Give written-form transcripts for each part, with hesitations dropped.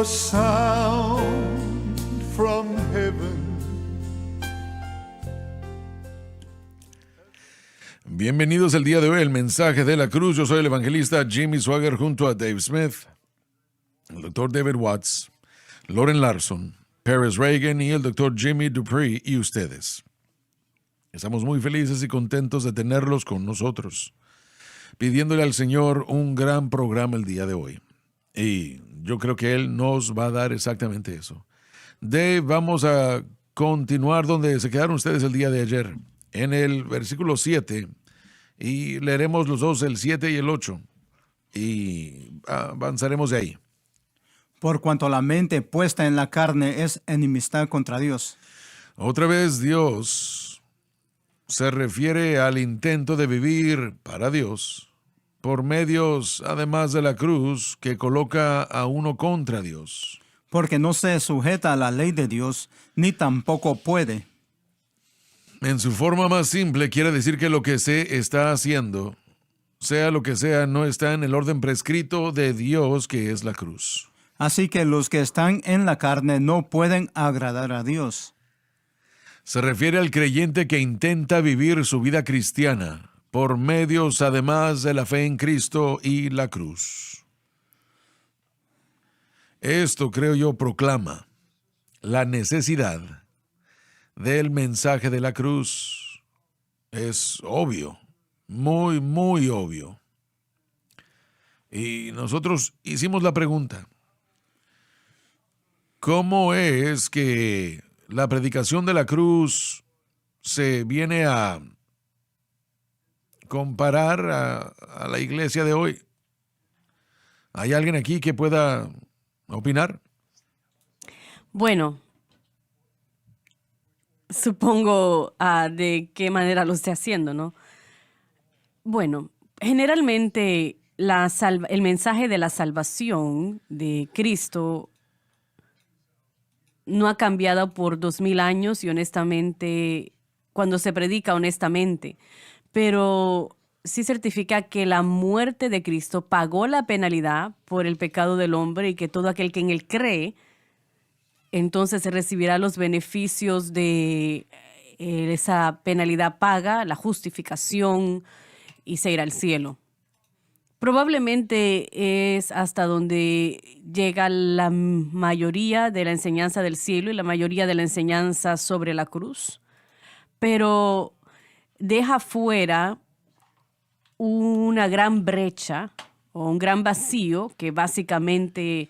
a sound from heaven. Bienvenidos el día de hoy al mensaje de la cruz. Yo soy el evangelista Jimmy Swaggart junto a Dave Smith, el doctor David Watts, Loren Larson, Paris Reagan y el doctor Jimmy Dupree y ustedes. Estamos muy felices y contentos de tenerlos con nosotros, pidiéndole al Señor un gran programa el día de hoy. Y yo creo que Él nos va a dar exactamente eso. Dave, vamos a continuar donde se quedaron ustedes el día de ayer, en el versículo 7, y leeremos los dos, el 7 y el 8, y avanzaremos de ahí. Por cuanto la mente puesta en la carne es enemistad contra Dios. Otra vez Dios se refiere al intento de vivir para Dios por medios, además de la cruz, que coloca a uno contra Dios. Porque no se sujeta a la ley de Dios, ni tampoco puede. En su forma más simple, quiere decir que lo que se está haciendo, sea lo que sea, no está en el orden prescrito de Dios, que es la cruz. Así que los que están en la carne no pueden agradar a Dios. Se refiere al creyente que intenta vivir su vida cristiana por medios, además de la fe en Cristo y la cruz. Esto, creo yo, proclama la necesidad del mensaje de la cruz. Es obvio, muy, muy obvio. Y nosotros hicimos la pregunta: ¿cómo es que la predicación de la cruz se viene a comparar a la iglesia de hoy? ¿Hay alguien aquí que pueda opinar? Bueno, supongo de qué manera lo esté haciendo, ¿no? Bueno, generalmente el mensaje de la salvación de Cristo no ha cambiado por 2000 años y honestamente, cuando se predica honestamente, pero sí certifica que la muerte de Cristo pagó la penalidad por el pecado del hombre y que todo aquel que en él cree entonces recibirá los beneficios de esa penalidad paga, la justificación, y se irá al cielo. Probablemente es hasta donde llega la mayoría de la enseñanza del cielo y la mayoría de la enseñanza sobre la cruz, pero deja fuera una gran brecha o un gran vacío que básicamente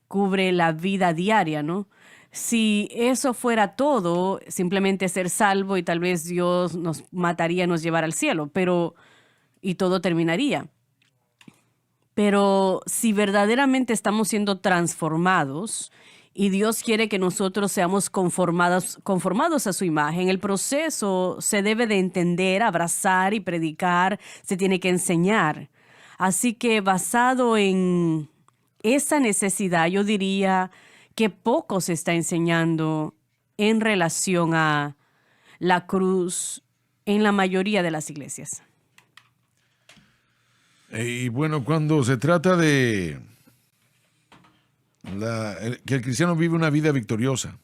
cubre la vida diaria, ¿no? Si eso fuera todo, simplemente ser salvo y tal vez Dios nos mataría, nos llevara al cielo, y todo terminaría. Pero si verdaderamente estamos siendo transformados y Dios quiere que nosotros seamos conformados a su imagen, el proceso se debe de entender, abrazar y predicar, se tiene que enseñar. Así que basado en esa necesidad, yo diría que poco se está enseñando en relación a la cruz en la mayoría de las iglesias. Y bueno, cuando se trata de que el cristiano vive una vida victoriosa,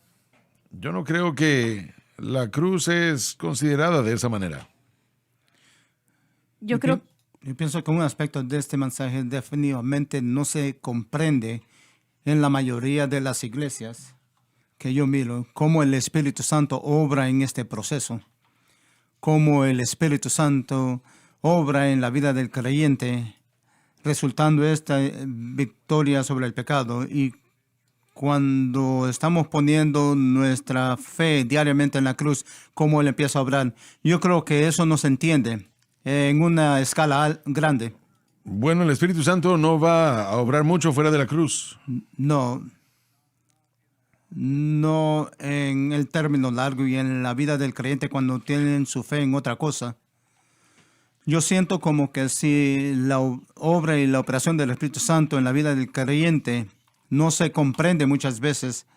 yo no creo que la cruz es considerada de esa manera. Yo pienso que un aspecto de este mensaje definitivamente no se comprende en la mayoría de las iglesias que yo miro, cómo el Espíritu Santo obra en este proceso, cómo el Espíritu Santo obra en la vida del creyente, resultando esta victoria sobre el pecado. Y cuando estamos poniendo nuestra fe diariamente en la cruz, cómo Él empieza a obrar, yo creo que eso no se entiende en una escala grande. Bueno, el Espíritu Santo no va a obrar mucho fuera de la cruz. No en el término largo y en la vida del creyente cuando tienen su fe en otra cosa. Yo siento como que si la obra y la operación del Espíritu Santo en la vida del creyente no se comprende muchas veces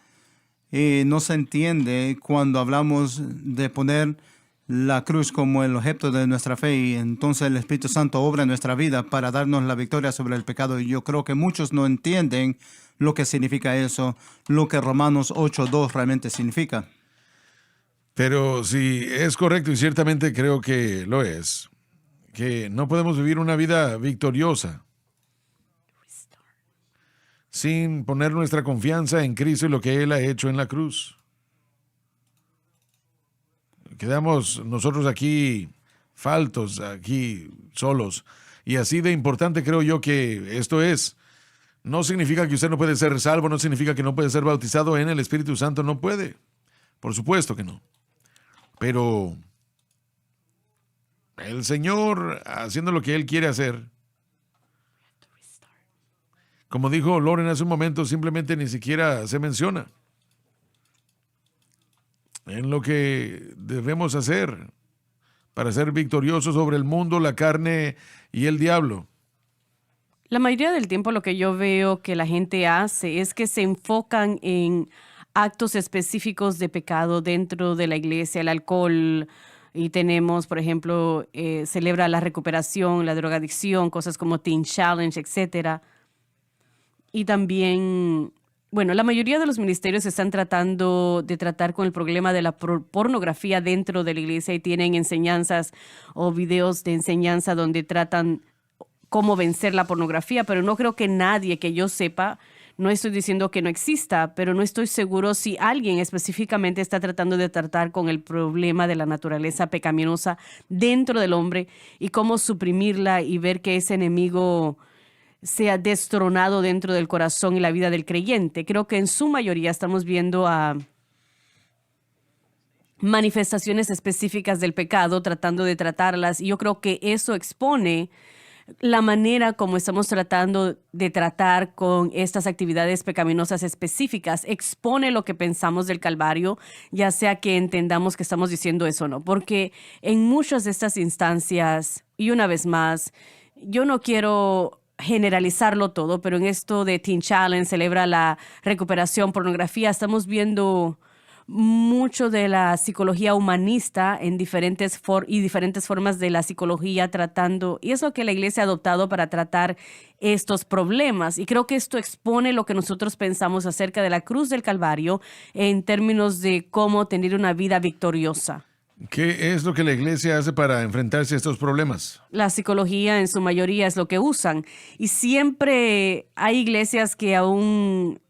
y no se entiende cuando hablamos de poner la cruz como el objeto de nuestra fe y entonces el Espíritu Santo obra en nuestra vida para darnos la victoria sobre el pecado. Y yo creo que muchos no entienden lo que significa eso, lo que Romanos 8:2 realmente significa. Pero si es correcto, y ciertamente creo que lo es, que no podemos vivir una vida victoriosa sin poner nuestra confianza en Cristo y lo que Él ha hecho en la cruz. Quedamos nosotros aquí faltos, aquí solos. Y así de importante creo yo que esto es. No significa que usted no puede ser salvo, no significa que no puede ser bautizado en el Espíritu Santo, no puede. Por supuesto que no. Pero el Señor, haciendo lo que Él quiere hacer, como dijo Loren hace un momento, simplemente ni siquiera se menciona en lo que debemos hacer para ser victoriosos sobre el mundo, la carne y el diablo. La mayoría del tiempo lo que yo veo que la gente hace es que se enfocan en actos específicos de pecado dentro de la iglesia, el alcohol, y tenemos, por ejemplo, celebra la recuperación, la drogadicción, cosas como Teen Challenge, etcétera. Y también, bueno, la mayoría de los ministerios están tratando de tratar con el problema de la pornografía dentro de la iglesia y tienen enseñanzas o videos de enseñanza donde tratan cómo vencer la pornografía, pero no creo que nadie que yo sepa, no estoy diciendo que no exista, pero no estoy seguro si alguien específicamente está tratando de tratar con el problema de la naturaleza pecaminosa dentro del hombre y cómo suprimirla y ver que ese enemigo sea destronado dentro del corazón y la vida del creyente. Creo que en su mayoría estamos viendo a manifestaciones específicas del pecado, tratando de tratarlas, y yo creo que eso expone la manera como estamos tratando de tratar con estas actividades pecaminosas específicas, expone lo que pensamos del Calvario, ya sea que entendamos que estamos diciendo eso o no, porque en muchas de estas instancias, y una vez más, yo no quiero generalizarlo todo, pero en esto de Teen Challenge, celebra la recuperación, pornografía, estamos viendo mucho de la psicología humanista en diferentes formas de la psicología tratando, y es lo que la iglesia ha adoptado para tratar estos problemas. Y creo que esto expone lo que nosotros pensamos acerca de la cruz del Calvario en términos de cómo tener una vida victoriosa. ¿Qué es lo que la iglesia hace para enfrentarse a estos problemas? La psicología en su mayoría es lo que usan. Y siempre hay iglesias que aún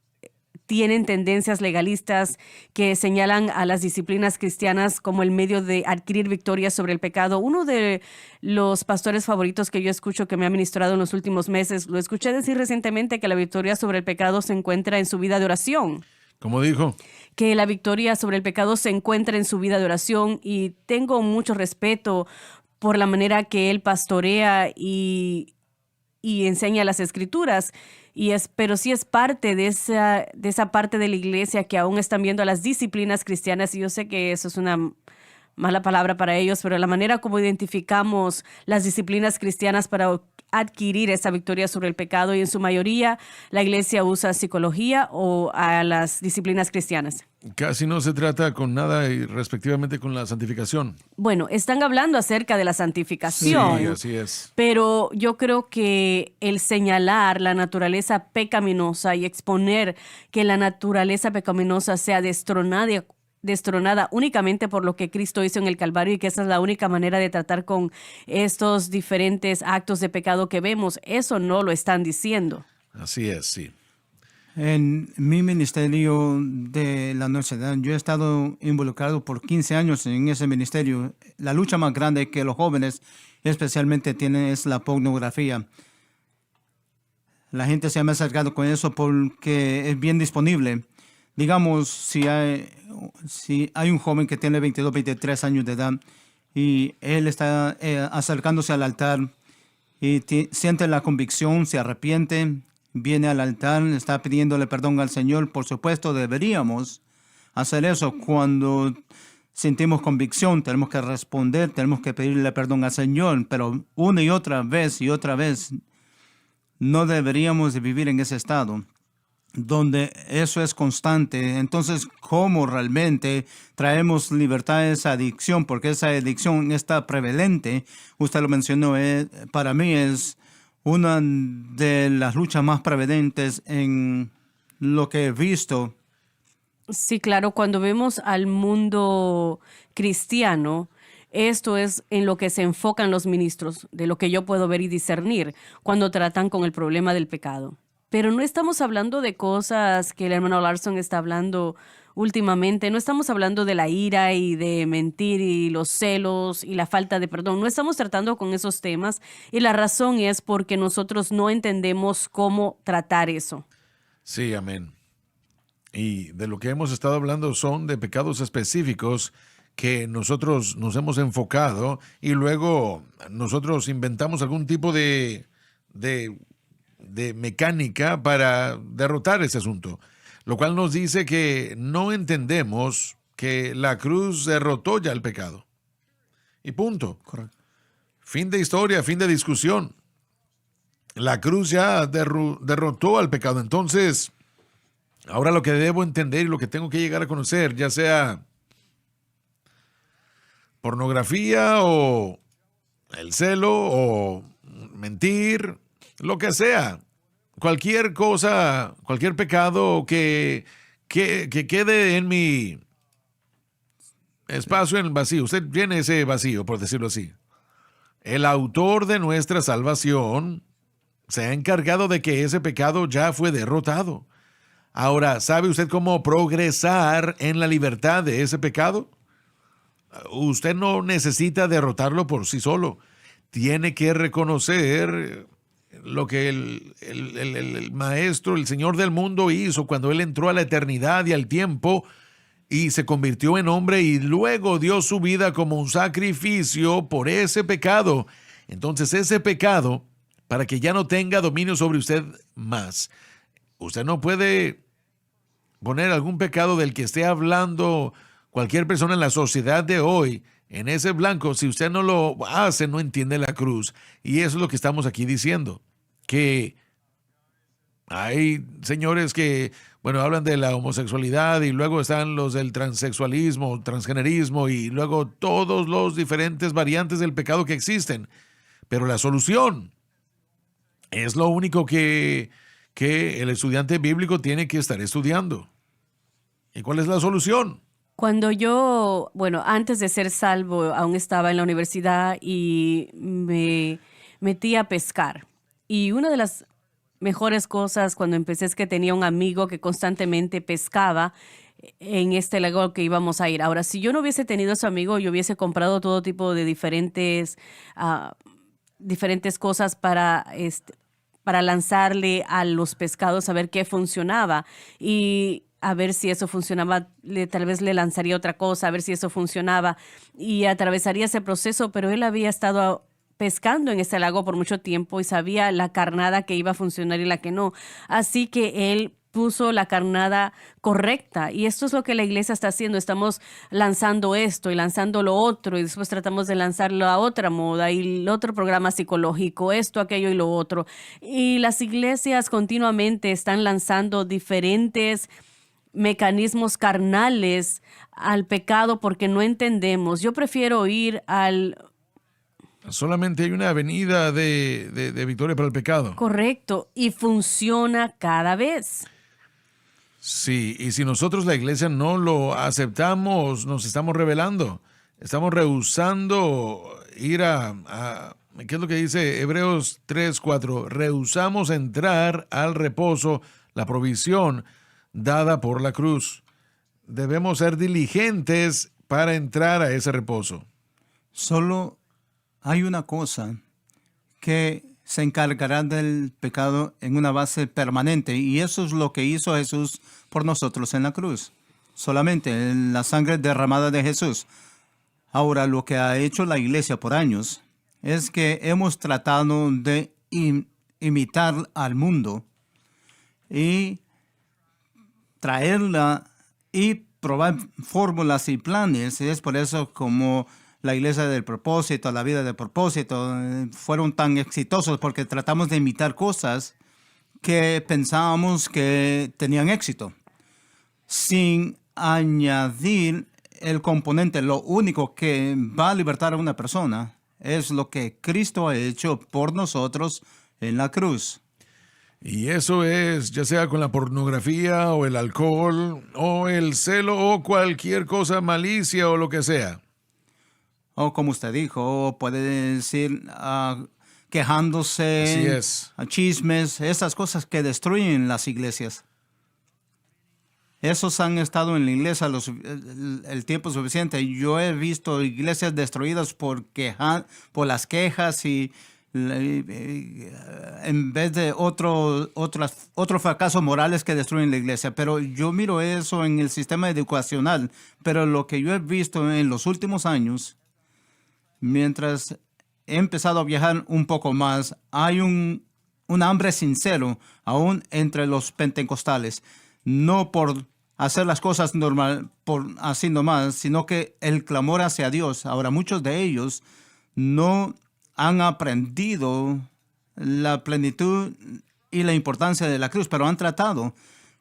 tienen tendencias legalistas que señalan a las disciplinas cristianas como el medio de adquirir victoria sobre el pecado. Uno de los pastores favoritos que yo escucho que me ha ministrado en los últimos meses, lo escuché decir recientemente que la victoria sobre el pecado se encuentra en su vida de oración. ¿Cómo dijo? Que la victoria sobre el pecado se encuentra en su vida de oración, y tengo mucho respeto por la manera que él pastorea y enseña las escrituras. Pero sí es parte de esa parte de la iglesia que aún están viendo las disciplinas cristianas, y yo sé que eso es una mala palabra para ellos, pero la manera como identificamos las disciplinas cristianas para adquirir esa victoria sobre el pecado, y en su mayoría la iglesia usa psicología o a las disciplinas cristianas. Casi no se trata con nada y respectivamente con la santificación. Bueno, están hablando acerca de la santificación. Sí, así es. Pero yo creo que el señalar la naturaleza pecaminosa y exponer que la naturaleza pecaminosa sea destronada únicamente por lo que Cristo hizo en el Calvario, y que esa es la única manera de tratar con estos diferentes actos de pecado que vemos, eso no lo están diciendo. Así es, sí. En mi ministerio de la universidad, yo he estado involucrado por 15 años en ese ministerio. La lucha más grande que los jóvenes especialmente tienen es la pornografía. La gente se ha acercado con eso porque es bien disponible. Digamos, si hay un joven que tiene 22, 23 años de edad y él está acercándose al altar y siente la convicción, se arrepiente, viene al altar, está pidiéndole perdón al Señor. Por supuesto, deberíamos hacer eso. Cuando sentimos convicción, tenemos que responder, tenemos que pedirle perdón al Señor, pero una y otra vez no deberíamos de vivir en ese estado. donde eso es constante, entonces, ¿cómo realmente traemos libertad a esa adicción? Porque esa adicción está prevalente. Usted lo mencionó, para mí es una de las luchas más prevalentes en lo que he visto. Sí, claro, cuando vemos al mundo cristiano, esto es en lo que se enfocan los ministros, de lo que yo puedo ver y discernir cuando tratan con el problema del pecado. Pero no estamos hablando de cosas que el hermano Larson está hablando últimamente. No estamos hablando de la ira y de mentir y los celos y la falta de perdón. No estamos tratando con esos temas y la razón es porque nosotros no entendemos cómo tratar eso. Sí, amén. Y de lo que hemos estado hablando son de pecados específicos que nosotros nos hemos enfocado y luego nosotros inventamos algún tipo de mecánica para derrotar ese asunto, lo cual nos dice que no entendemos que la cruz derrotó ya el pecado. Y punto. Correcto. Fin de historia, fin de discusión. La cruz ya derrotó al pecado. Entonces, ahora lo que debo entender y lo que tengo que llegar a conocer, ya sea pornografía o el celo o mentir, lo que sea, cualquier cosa, cualquier pecado que quede en mi espacio en el vacío. Usted llene ese vacío, por decirlo así. El autor de nuestra salvación se ha encargado de que ese pecado ya fue derrotado. Ahora, ¿sabe usted cómo progresar en la libertad de ese pecado? Usted no necesita derrotarlo por sí solo. Tiene que reconocer lo que el maestro, el Señor del mundo hizo cuando Él entró a la eternidad y al tiempo y se convirtió en hombre y luego dio su vida como un sacrificio por ese pecado. Entonces ese pecado, para que ya no tenga dominio sobre usted más, usted no puede poner algún pecado del que esté hablando cualquier persona en la sociedad de hoy en ese blanco. Si usted no lo hace, no entiende la cruz. Y eso es lo que estamos aquí diciendo, que hay señores que, bueno, hablan de la homosexualidad y luego están los del transexualismo, transgenerismo y luego todos los diferentes variantes del pecado que existen. Pero la solución es lo único que el estudiante bíblico tiene que estar estudiando. ¿Y cuál es la solución? Cuando yo, bueno, antes de ser salvo, aún estaba en la universidad y me metí a pescar. Y una de las mejores cosas cuando empecé es que tenía un amigo que constantemente pescaba en este lago que íbamos a ir. Ahora, si yo no hubiese tenido a ese amigo, yo hubiese comprado todo tipo de diferentes cosas para lanzarle a los pescados a ver qué funcionaba. Y a ver si eso funcionaba, tal vez le lanzaría otra cosa, a ver si eso funcionaba y atravesaría ese proceso, pero él había estado pescando en ese lago por mucho tiempo y sabía la carnada que iba a funcionar y la que no. Así que él puso la carnada correcta y esto es lo que la iglesia está haciendo. Estamos lanzando esto y lanzando lo otro y después tratamos de lanzar la otra moda y el otro programa psicológico, esto, aquello y lo otro. Y las iglesias continuamente están lanzando diferentes mecanismos carnales al pecado porque no entendemos. Yo prefiero ir al... Solamente hay una avenida de victoria para el pecado. Correcto, y funciona cada vez. Sí, y si nosotros la iglesia no lo aceptamos, nos estamos rebelando. Estamos rehusando ir ¿qué es lo que dice Hebreos 3:4? Rehusamos entrar al reposo, la provisión dada por la cruz. Debemos ser diligentes para entrar a ese reposo. Solo hay una cosa que se encargará del pecado en una base permanente y eso es lo que hizo Jesús por nosotros en la cruz. Solamente en la sangre derramada de Jesús. Ahora, lo que ha hecho la iglesia por años es que hemos tratado de imitar al mundo y traerla y probar fórmulas y planes. Y es por eso como la iglesia del propósito, la vida del propósito, fueron tan exitosos porque tratamos de imitar cosas que pensábamos que tenían éxito, sin añadir el componente, lo único que va a libertar a una persona es lo que Cristo ha hecho por nosotros en la cruz. Y eso es, ya sea con la pornografía o el alcohol o el celo o cualquier cosa, malicia o lo que sea. O como usted dijo, puede decir quejándose, Así es. chismes, esas cosas que destruyen las iglesias. Esos han estado en la iglesia el tiempo suficiente. Yo he visto iglesias destruidas por las quejas y en vez de otros fracasos morales que destruyen la iglesia. Pero yo miro eso en el sistema educacional. Pero lo que yo he visto en los últimos años, mientras he empezado a viajar un poco más, hay un hambre sincero aún entre los pentecostales. No por hacer las cosas normal, por así nomás, sino que el clamor hacia Dios. Ahora, muchos de ellos no han aprendido la plenitud y la importancia de la cruz, pero han tratado.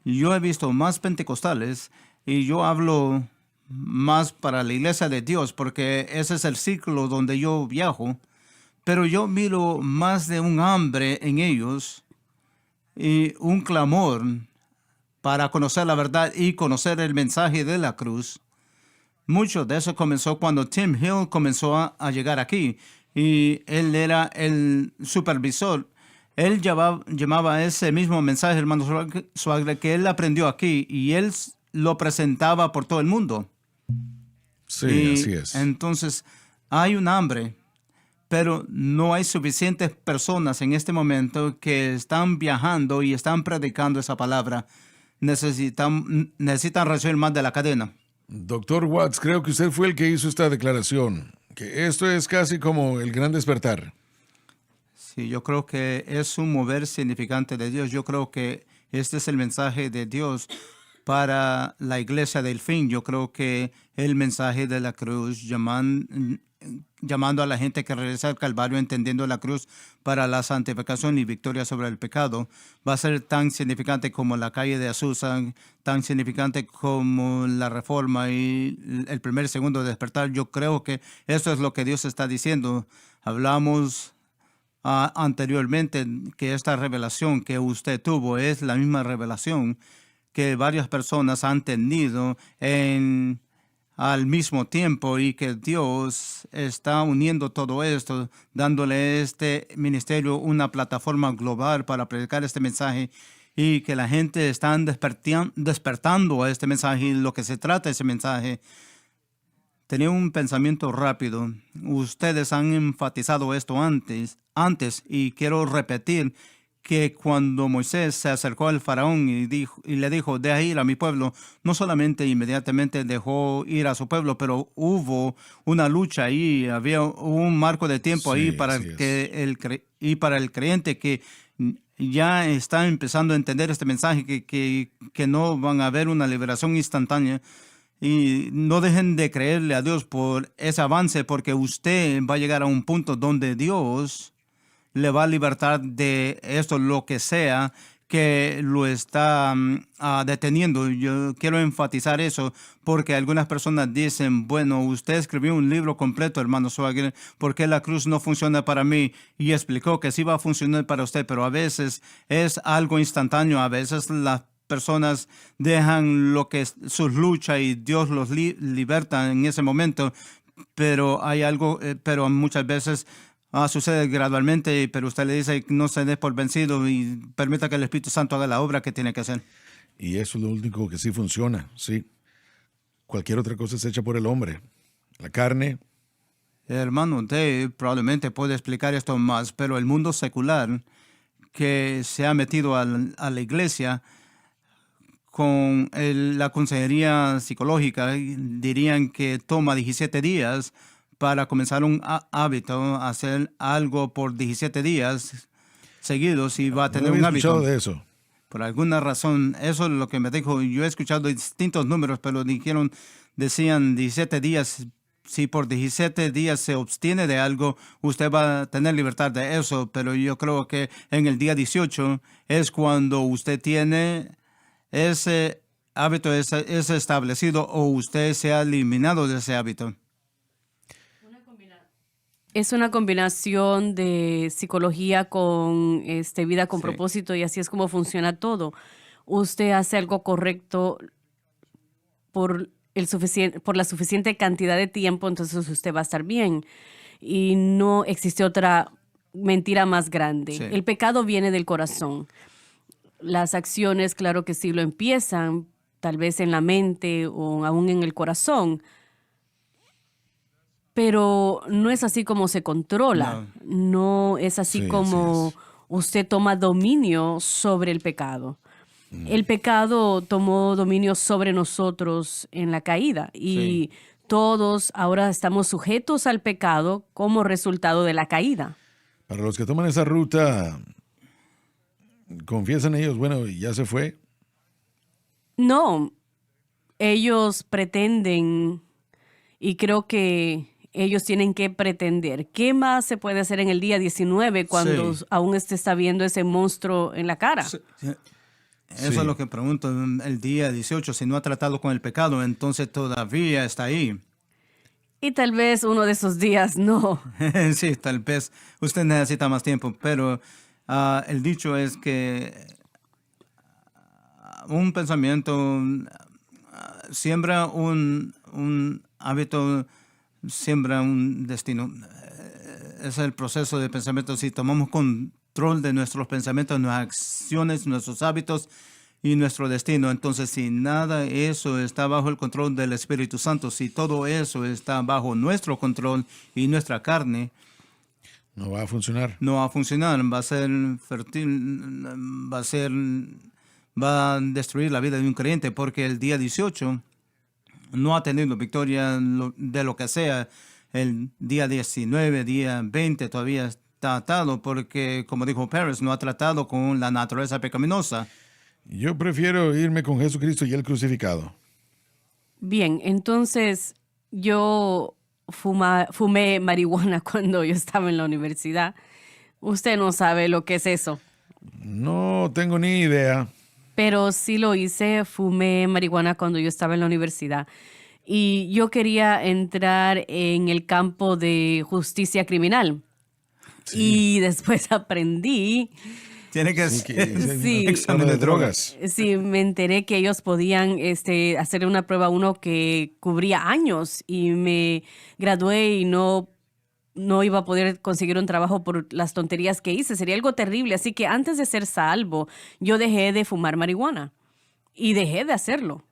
Yo he visto más pentecostales y yo hablo más para la iglesia de Dios porque ese es el ciclo donde yo viajo, pero yo miro más de un hambre en ellos y un clamor para conocer la verdad y conocer el mensaje de la cruz. Mucho de eso comenzó cuando Tim Hill comenzó a llegar aquí y él era el supervisor. Él llamaba ese mismo mensaje, hermano Swagler, que él aprendió aquí y él lo presentaba por todo el mundo. Sí, así es. Entonces, hay un hambre, pero no hay suficientes personas en este momento que están viajando y están predicando esa palabra. Necesitan recibir más de la cadena. Doctor Watts, creo que usted fue el que hizo esta declaración, que esto es casi como el gran despertar. Sí, yo creo que es un mover significante de Dios. Yo creo que este es el mensaje de Dios para la iglesia del fin. Yo creo que el mensaje de la cruz, llamando a la gente que regresa al Calvario, entendiendo la cruz para la santificación y victoria sobre el pecado, va a ser tan significante como la calle de Azusa, tan significante como la Reforma y el primer y segundo despertar. Yo creo que eso es lo que Dios está diciendo. Hablamos anteriormente que esta revelación que usted tuvo es la misma revelación que varias personas han tenido al mismo tiempo y que Dios está uniendo todo esto, dándole este ministerio una plataforma global para predicar este mensaje y que la gente está despertando a este mensaje y lo que se trata de ese mensaje. Tenía un pensamiento rápido. Ustedes han enfatizado esto antes y quiero repetir que cuando Moisés se acercó al faraón y le dijo, deja ir a mi pueblo, no solamente inmediatamente dejó ir a su pueblo, pero hubo una lucha ahí, había un marco de tiempo ahí para para el creyente que ya está empezando a entender este mensaje, que no van a haber una liberación instantánea. Y no dejen de creerle a Dios por ese avance, porque usted va a llegar a un punto donde Dios le va a libertar de esto, lo que sea que lo está deteniendo. Yo quiero enfatizar eso porque algunas personas dicen, bueno, usted escribió un libro completo, hermano Swagger, ¿por qué la cruz no funciona para mí? Y explicó que sí va a funcionar para usted, pero a veces es algo instantáneo, a veces las personas dejan lo que es su lucha y Dios los liberta en ese momento, pero hay algo, pero muchas veces sucede gradualmente, pero usted le dice no se dé por vencido y permita que el Espíritu Santo haga la obra que tiene que hacer. Y eso es lo único que sí funciona, sí. Cualquier otra cosa es hecha por el hombre. La carne. Hermano Dave probablemente puede explicar esto más, pero el mundo secular que se ha metido a la iglesia con la consejería psicológica, dirían que toma 17 días para comenzar un hábito, hacer algo por 17 días seguidos y va a tener un hábito. De eso. Por alguna razón, eso es lo que me dijo. Yo he escuchado distintos números, pero decían 17 días si por 17 días se abstiene de algo, usted va a tener libertad de eso, pero yo creo que en el día 18 es cuando usted tiene ese hábito es establecido o usted se ha eliminado de ese hábito. Es una combinación de psicología con vida con Sí. propósito, y así es como funciona todo. Usted hace algo correcto por por la suficiente cantidad de tiempo, entonces usted va a estar bien. Y no existe otra mentira más grande. Sí. El pecado viene del corazón. Las acciones, claro que sí lo empiezan, tal vez en la mente o aún en el corazón, pero no es así como se controla. No es así Sí, así como es. usted toma dominio sobre el pecado. El pecado tomó dominio sobre nosotros en la caída y todos ahora estamos sujetos al pecado como resultado de la caída. Para los que toman esa ruta, confiesan ellos, bueno, ya se fue. No, ellos pretenden, y creo que ellos tienen que pretender. ¿Qué más se puede hacer en el día 19 cuando Sí. aún usted está viendo ese monstruo en la cara? Eso Sí. es lo que pregunto el día 18. Si no ha tratado con el pecado, entonces todavía está ahí. Y tal vez uno de esos días no. Sí, tal vez usted necesita más tiempo, pero el dicho es que un pensamiento siembra un hábito, siembra un destino. Es el proceso de pensamiento. Si tomamos control de nuestros pensamientos, nuestras acciones, nuestros hábitos y nuestro destino, entonces si nada de eso está bajo el control del Espíritu Santo, si todo eso está bajo nuestro control y nuestra carne, No va a funcionar. no va a funcionar, va a ser fértil, va a destruir la vida de un creyente, porque el día 18 no ha tenido victoria de lo que sea. El día 19, día 20 todavía está atado, porque, como dijo Pérez, no ha tratado con la naturaleza pecaminosa. Yo prefiero irme con Jesucristo y el crucificado. Bien, entonces yo fumé marihuana cuando yo estaba en la universidad. Usted no sabe lo que es eso, No tengo ni idea. pero sí lo hice. Fumé marihuana cuando yo estaba en la universidad. Y yo quería entrar en el campo de justicia criminal. Y después aprendí, Tiene que Sí, que hacer Sí. examen de drogas. sí, me enteré que ellos podían hacerle una prueba a uno que cubría años, y me gradué y no iba a poder conseguir un trabajo por las tonterías que hice. Sería algo terrible. Así que antes de ser salvo, yo dejé de fumar marihuana y dejé de hacerlo.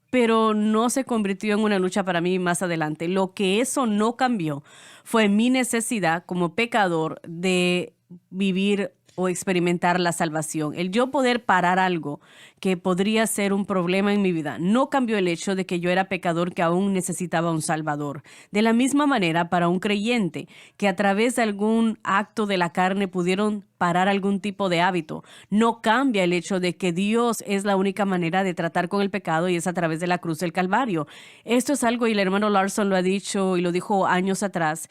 Pero no se convirtió en una lucha para mí más adelante. Lo que eso no cambió fue mi necesidad como pecador de vivir o experimentar la salvación. El yo poder parar algo que podría ser un problema en mi vida no cambió el hecho de que yo era pecador que aún necesitaba un salvador. De la misma manera, para un creyente que a través de algún acto de la carne pudieron parar algún tipo de hábito, no cambia el hecho de que Dios es la única manera de tratar con el pecado, y es a través de la cruz del Calvario. Esto es algo, y el hermano Larson lo ha dicho y lo dijo años atrás,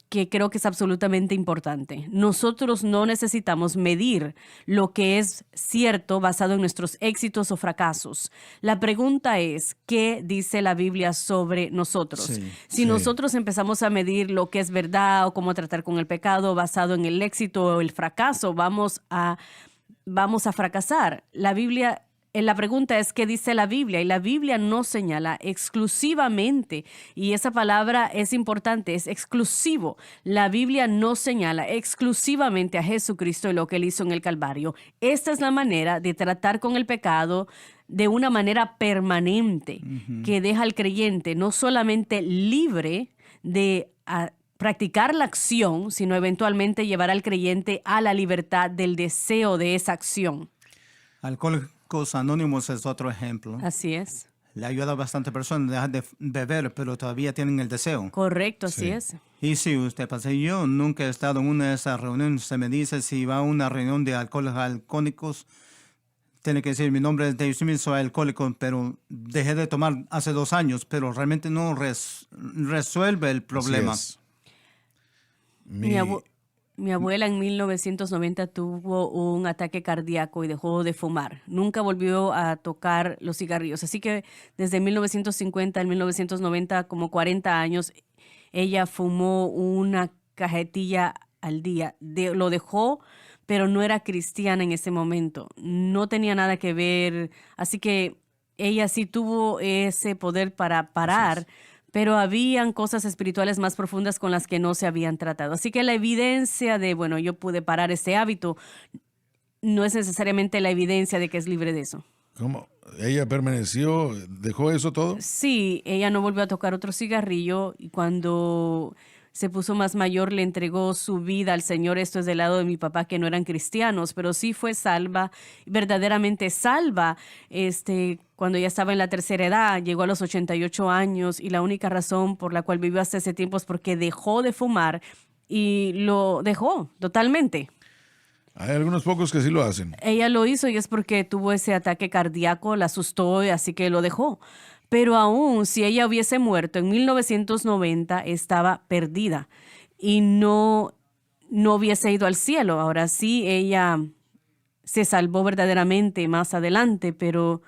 que creo que es absolutamente importante. Nosotros no necesitamos medir lo que es cierto basado en nuestros éxitos o fracasos. La pregunta es, ¿qué dice la Biblia sobre nosotros? Sí, Si sí. nosotros empezamos a medir lo que es verdad o cómo tratar con el pecado basado en el éxito o el fracaso, vamos a fracasar. La pregunta es, ¿qué dice la Biblia? Y la Biblia no señala exclusivamente, y esa palabra es importante, es exclusivo. La Biblia no señala exclusivamente a Jesucristo y lo que Él hizo en el Calvario. Esta es la manera de tratar con el pecado de una manera permanente, que deja al creyente no solamente libre de practicar la acción, sino eventualmente llevar al creyente a la libertad del deseo de esa acción. Alcohólicos Anónimos es otro ejemplo. Así es. Le ayuda a bastante personas a dejar de beber, pero todavía tienen el deseo. Correcto, así Sí. es. Y si usted pasa, yo nunca he estado en una de esas reuniones. Se me dice si va a una reunión de alcohólicos, tiene que decir, mi nombre es Dave Smith, soy alcohólico, pero dejé de tomar hace 2 años, pero realmente no resuelve el problema. Así es. Mi abuela en 1990 tuvo un ataque cardíaco y dejó de fumar. Nunca volvió a tocar los cigarrillos. Así que desde 1950 al 1990, como 40 años, ella fumó una cajetilla al día. Lo dejó, pero no era cristiana en ese momento. No tenía nada que ver. Así que ella sí tuvo ese poder para parar, pero habían cosas espirituales más profundas con las que no se habían tratado. Así que la evidencia de, bueno, yo pude parar ese hábito, no es necesariamente la evidencia de que es libre de eso. ¿Cómo? ¿Ella permaneció, dejó eso todo? Sí, ella no volvió a tocar otro cigarrillo y cuando se puso más mayor le entregó su vida al Señor. Esto es del lado de mi papá, que no eran cristianos, pero sí fue salva, verdaderamente salva. Cuando ya estaba en la tercera edad, llegó a los 88 años y la única razón por la cual vivió hasta ese tiempo es porque dejó de fumar y lo dejó totalmente. Hay algunos pocos que sí lo hacen. Ella lo hizo y es porque tuvo ese ataque cardíaco, la asustó y así que lo dejó. Pero aún si ella hubiese muerto en 1990, estaba perdida y no hubiese ido al cielo. Ahora sí, ella se salvó verdaderamente más adelante, pero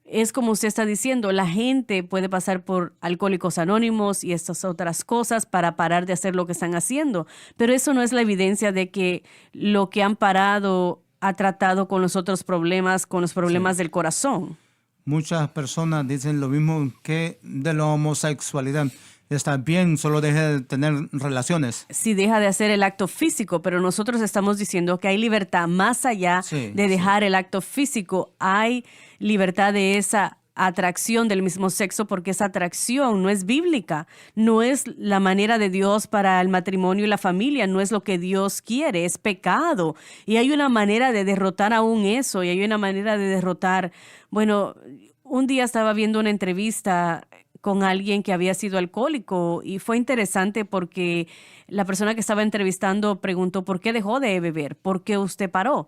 es como usted está diciendo, la gente puede pasar por Alcohólicos Anónimos y estas otras cosas para parar de hacer lo que están haciendo, pero eso no es la evidencia de que lo que han parado ha tratado con los otros problemas, con los problemas del corazón. Muchas personas dicen lo mismo que de la homosexualidad. Está bien, solo deje de tener relaciones. Si deja de hacer el acto físico, pero nosotros estamos diciendo que hay libertad más allá de dejar el acto físico. Hay libertad de esa atracción del mismo sexo, porque esa atracción no es bíblica, no es la manera de Dios para el matrimonio y la familia, no es lo que Dios quiere, es pecado. Y hay una manera de derrotar aún eso, y hay una manera de derrotar. Bueno, un día estaba viendo una entrevista con alguien que había sido alcohólico y fue interesante porque la persona que estaba entrevistando preguntó ¿por qué dejó de beber? ¿Por qué usted paró?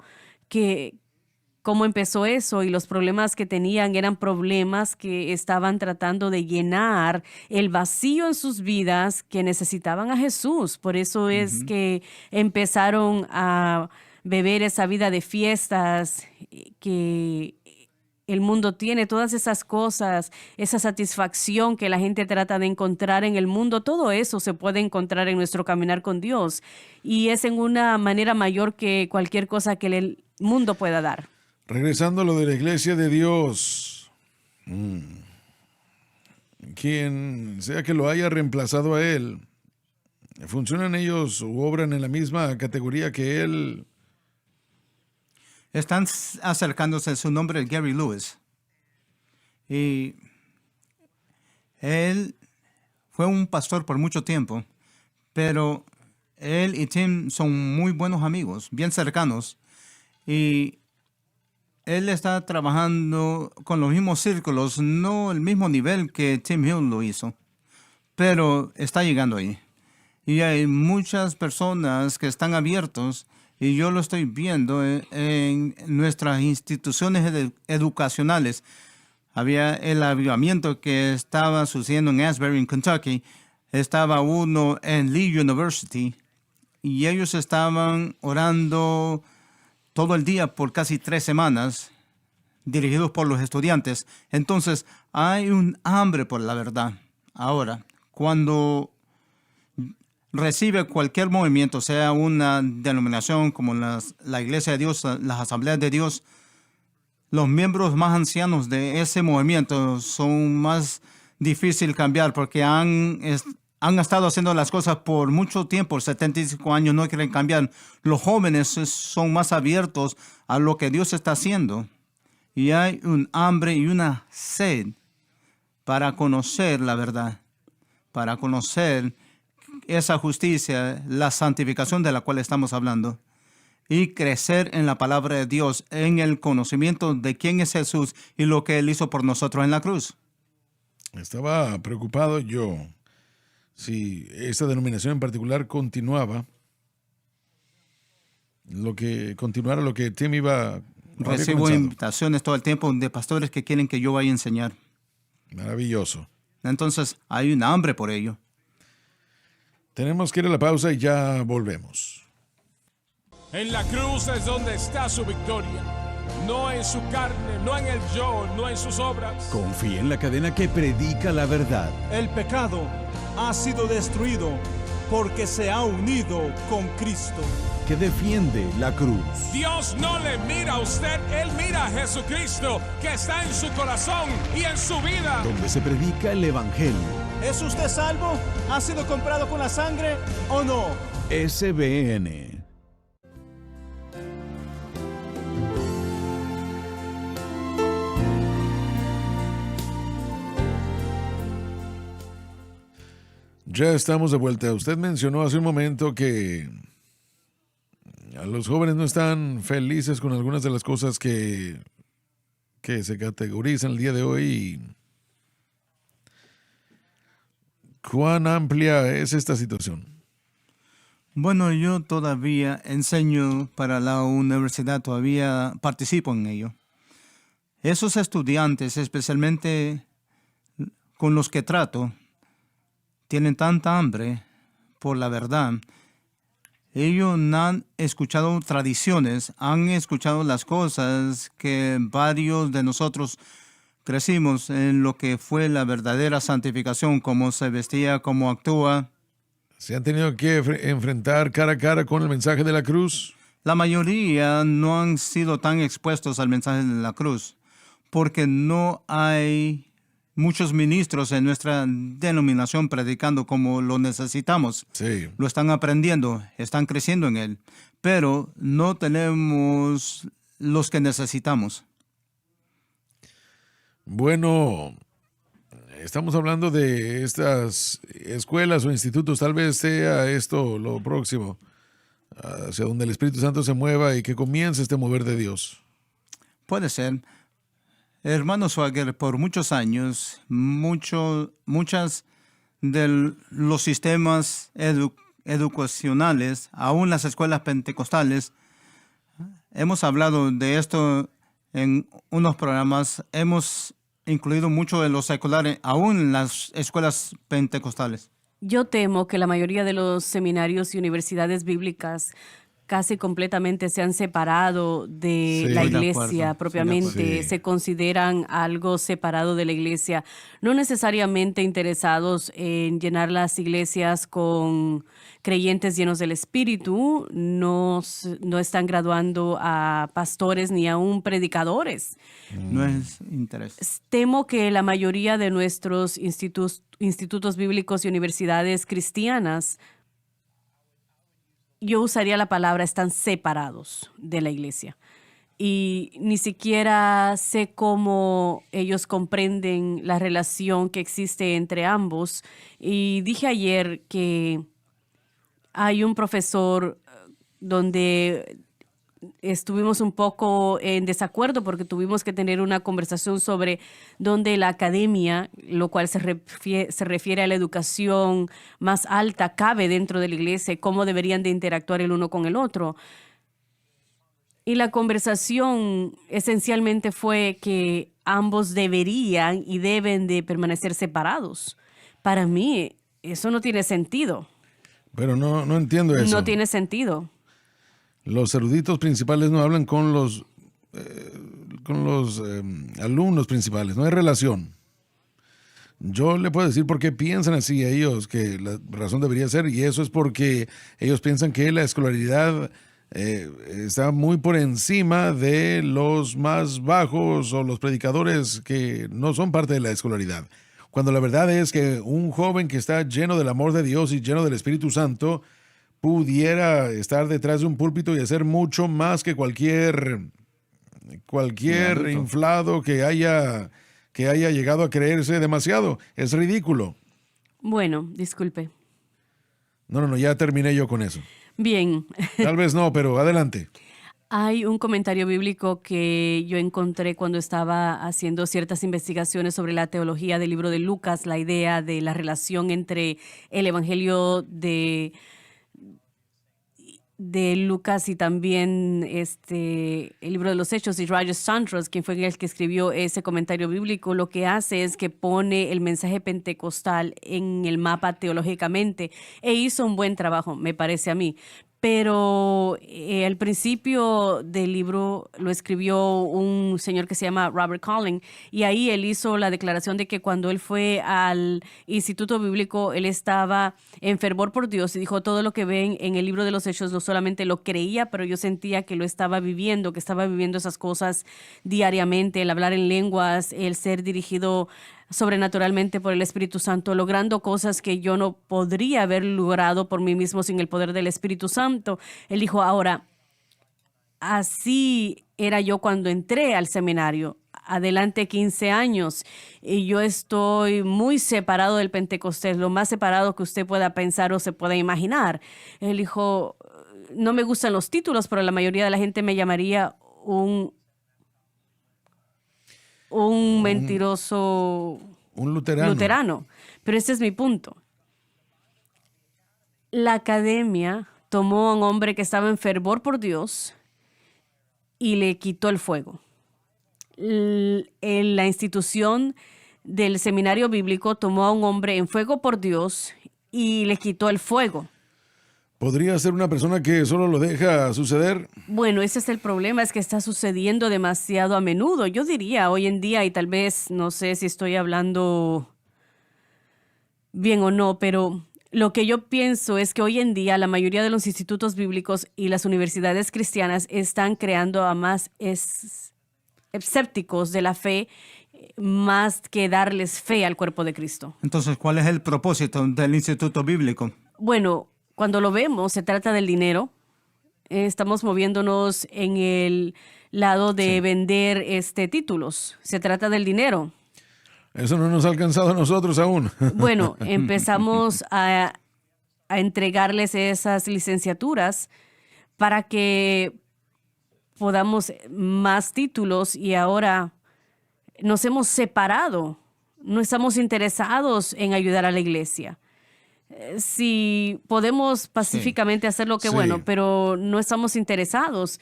¿Cómo empezó eso? Y los problemas que tenían eran problemas que estaban tratando de llenar el vacío en sus vidas, que necesitaban a Jesús. Por eso es que empezaron a beber esa vida de fiestas que el mundo tiene, todas esas cosas, esa satisfacción que la gente trata de encontrar en el mundo. Todo eso se puede encontrar en nuestro caminar con Dios y es en una manera mayor que cualquier cosa que el mundo pueda dar. Regresando a lo de la iglesia de Dios, quien sea que lo haya reemplazado a él, ¿funcionan ellos u obran en la misma categoría que él? Están acercándose, su nombre es Gary Lewis. Y él fue un pastor por mucho tiempo, pero él y Tim son muy buenos amigos, bien cercanos. Y él está trabajando con los mismos círculos, no el mismo nivel que Tim Hill lo hizo, pero está llegando ahí. Y hay muchas personas que están abiertos, y yo lo estoy viendo en nuestras instituciones educacionales. Había el avivamiento que estaba sucediendo en Asbury, en Kentucky. Estaba uno en Lee University, y ellos estaban orando todo el día por casi 3 semanas, dirigidos por los estudiantes. Entonces, hay un hambre por la verdad. Ahora, cuando recibe cualquier movimiento, sea una denominación como la Iglesia de Dios, las Asambleas de Dios, los miembros más ancianos de ese movimiento son más difícil cambiar porque han estado haciendo las cosas por mucho tiempo, 75 años, no quieren cambiar. Los jóvenes son más abiertos a lo que Dios está haciendo. Y hay un hambre y una sed para conocer la verdad, para conocer esa justicia, la santificación de la cual estamos hablando, y crecer en la palabra de Dios, en el conocimiento de quién es Jesús y lo que Él hizo por nosotros en la cruz. Estaba preocupado yo si esta denominación en particular continuara lo que Tim iba No había Recibo comenzado. invitaciones todo el tiempo de pastores que quieren que yo vaya a enseñar. Maravilloso. Entonces hay un hambre por ello. Tenemos que ir a la pausa y ya volvemos. En la cruz es donde está su victoria. No en su carne, no en el yo, no en sus obras. Confía en la cadena que predica la verdad. El pecado ha sido destruido porque se ha unido con Cristo. Que defiende la cruz. Dios no le mira a usted, Él mira a Jesucristo, que está en su corazón y en su vida. Donde se predica el evangelio. ¿Es usted salvo? ¿Ha sido comprado con la sangre o no? SBN. Ya estamos de vuelta. Usted mencionó hace un momento que a los jóvenes no están felices con algunas de las cosas que se categorizan el día de hoy. ¿Cuán amplia es esta situación? Bueno, yo todavía enseño para la universidad, todavía participo en ello. Esos estudiantes, especialmente con los que trato, tienen tanta hambre por la verdad. Ellos no han escuchado tradiciones, han escuchado las cosas que varios de nosotros crecimos en lo que fue la verdadera santificación, cómo se vestía, cómo actúa. ¿Se han tenido que enfrentar cara a cara con el mensaje de la cruz? La mayoría no han sido tan expuestos al mensaje de la cruz, porque no hay muchos ministros en nuestra denominación predicando como lo necesitamos. Sí. Lo están aprendiendo, están creciendo en él, pero no tenemos los que necesitamos. Bueno, estamos hablando de estas escuelas o institutos. Tal vez sea esto lo próximo, hacia donde el Espíritu Santo se mueva y que comience este mover de Dios. Puede ser. Hermano Swagger, por muchos años, muchas de los sistemas educacionales, aún las escuelas pentecostales, hemos hablado de esto en unos programas, hemos incluido mucho de lo secular, aún en las escuelas pentecostales. Yo temo que la mayoría de los seminarios y universidades bíblicas casi completamente se han separado de Sí. la Estoy de iglesia acuerdo, estoy de propiamente, Sí. se consideran algo separado de la iglesia, no necesariamente interesados en llenar las iglesias con creyentes llenos del Espíritu, no están graduando a pastores ni aún predicadores. No es interés. Temo que la mayoría de nuestros institutos bíblicos y universidades cristianas, yo usaría la palabra, están separados de la iglesia. Y ni siquiera sé cómo ellos comprenden la relación que existe entre ambos. Y dije ayer que hay un profesor donde estuvimos un poco en desacuerdo porque tuvimos que tener una conversación sobre dónde la academia, lo cual se refiere a la educación más alta, cabe dentro de la iglesia y cómo deberían de interactuar el uno con el otro. Y la conversación esencialmente fue que ambos deberían y deben de permanecer separados. Para mí, eso no tiene sentido. Pero no entiendo eso. No tiene sentido. Los eruditos principales no hablan con los alumnos principales. No hay relación. Yo le puedo decir por qué piensan así a ellos, que la razón debería ser, y eso es porque ellos piensan que la escolaridad está muy por encima de los más bajos o los predicadores que no son parte de la escolaridad. Cuando la verdad es que un joven que está lleno del amor de Dios y lleno del Espíritu Santo pudiera estar detrás de un púlpito y hacer mucho más que cualquier inflado que haya llegado a creerse demasiado. Es ridículo. Bueno, disculpe. No, ya terminé yo con eso. Bien. Tal vez no, pero adelante. Hay un comentario bíblico que yo encontré cuando estaba haciendo ciertas investigaciones sobre la teología del libro de Lucas, la idea de la relación entre el evangelio de de Lucas y también el libro de los Hechos, y Roger Sanders, quien fue el que escribió ese comentario bíblico, lo que hace es que pone el mensaje pentecostal en el mapa teológicamente e hizo un buen trabajo, me parece a mí. Pero al principio del libro lo escribió un señor que se llama Robert Collin, y ahí él hizo la declaración de que cuando él fue al Instituto Bíblico, él estaba en fervor por Dios y dijo: todo lo que ven en el libro de los Hechos no solamente lo creía, pero yo sentía que lo estaba viviendo, que estaba viviendo esas cosas diariamente, el hablar en lenguas, el ser dirigido sobrenaturalmente por el Espíritu Santo, logrando cosas que yo no podría haber logrado por mí mismo sin el poder del Espíritu Santo. Él dijo: ahora, así era yo cuando entré al seminario, adelante 15 años, y yo estoy muy separado del Pentecostés, lo más separado que usted pueda pensar o se pueda imaginar. Él dijo: no me gustan los títulos, pero la mayoría de la gente me llamaría un mentiroso Un luterano. luterano. Pero ese es mi punto. La academia tomó a un hombre que estaba en fervor por Dios y le quitó el fuego. La institución del seminario bíblico tomó a un hombre en fuego por Dios y le quitó el fuego. ¿Podría ser una persona que solo lo deja suceder? Bueno, ese es el problema, es que está sucediendo demasiado a menudo. Yo diría hoy en día, y tal vez no sé si estoy hablando bien o no, pero lo que yo pienso es que hoy en día la mayoría de los institutos bíblicos y las universidades cristianas están creando a más escépticos de la fe, más que darles fe al cuerpo de Cristo. Entonces, ¿cuál es el propósito del Instituto Bíblico? Bueno, cuando lo vemos, se trata del dinero. Estamos moviéndonos en el lado de vender títulos. Se trata del dinero. Eso no nos ha alcanzado a nosotros aún. Bueno, empezamos a entregarles esas licenciaturas para que podamos más títulos, y ahora nos hemos separado. No estamos interesados en ayudar a la iglesia. Si podemos pacíficamente hacer lo que Sí. bueno, pero no estamos interesados.